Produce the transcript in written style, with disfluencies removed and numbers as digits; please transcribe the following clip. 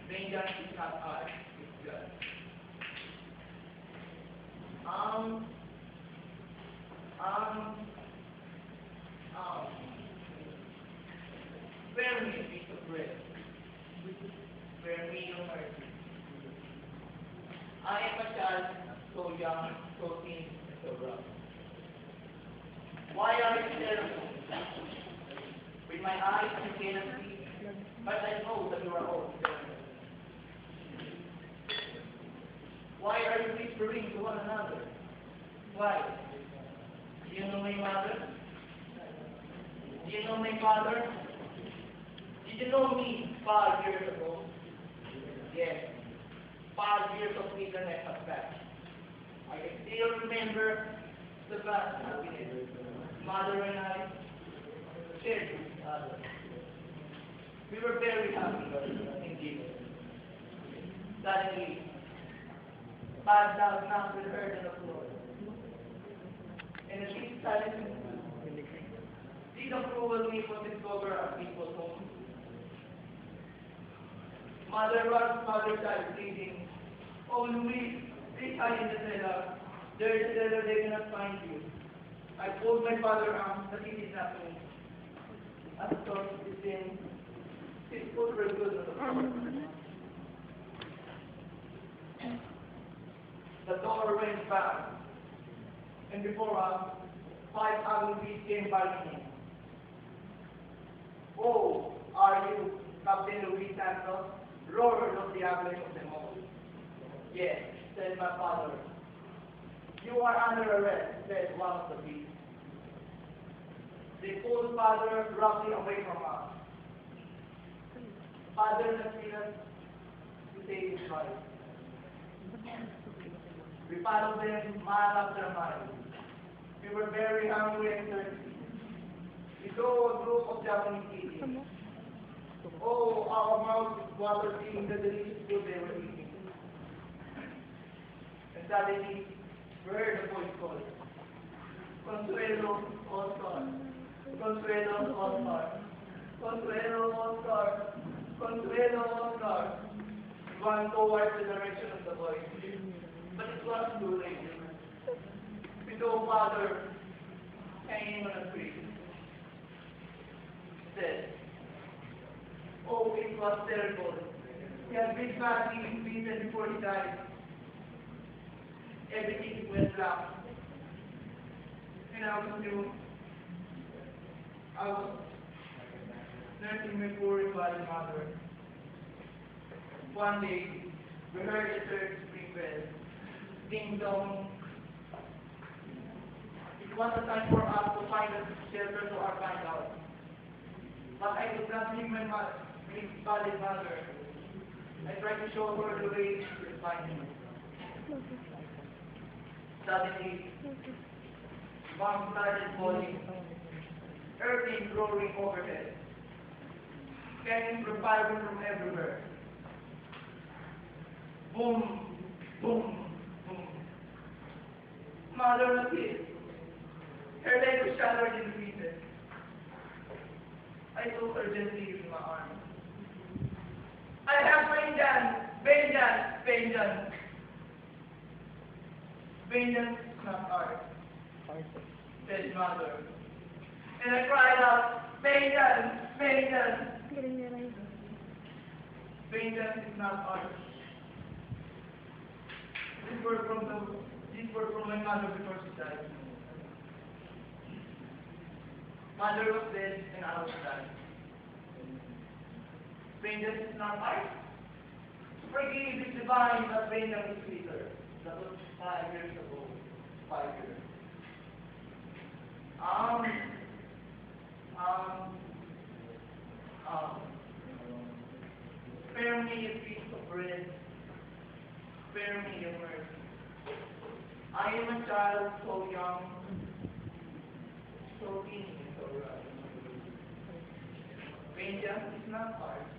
Vengeance is not ours, it's God. Um, um, um, spare me a piece of bread. Spare me your mercy. I am a child, so young, so thin, and so rough. Why are you terrible? With my eyes you cannot see, but I know that you are all together. Why are you whispering to one another? Why? Do you know my mother? Do you know my father? Did you know me 5 years ago? Yes, 5 years of internet has passed. I can still remember the vast happiness mother and I shared with each other. We were very happy indeed. Suddenly, bad loud knocks were heard on the floor. And a deep silence did approval me was discovered at people's home. Mother runs, mother died bleeding. Oh Luis, please hide in the cellar. There is a cellar, they cannot find you. I told my father that he did not know. As the source is in his foot were good on the floor. The door went back, and before us, 5 ugly came bargaining. Oh, are you Captain Luis Santos, Lord of the ugliest of them all? Yes, said my father. You are under arrest, said one of the beasts. They pulled father roughly away from us. Father appealed to save his life. We followed them mile after mile. We were very hungry and thirsty. We saw a group of Japanese eating. Oh, our mouths watered seeing the delicious food they were eating. And suddenly, we heard a voice call, Consuelo, Oscar. Consuelo, Oscar. Consuelo, Oscar. Consuelo, Oscar. We ran towards the direction of the voice. But it was too late. We saw father hanging on a tree. Dead. Oh, it was terrible. He had been badly beaten before he died. Everything went black. And I was new. I was nursing my poor invalid mother. One day, we heard the church ring bell. Ding dong. It was a time for us to find a shelter for our find out. But I could not leave my invalid mother. I tried to show her the way to find him. Suddenly, bombs started falling, earthquake roaring overhead, cannons were firing from everywhere. Boom, boom, boom. Mother was hit. Her leg was shattered in pieces. I took her gently in my arms. I have vengeance! Vengeance! Vengeance! Vengeance is not ours, said mother. And I cried out, vengeance! Vengeance! Vengeance is not ours. These were from my mother before she died. Mother was dead and I was dying. Vengeance is not ours. Forgive is divine, but vengeance is sweeter. That was 5 years ago. 5 years. Spare me a piece of bread. Spare me your mercy. I am a child so young, so thin, so rough. Vengeance is not ours.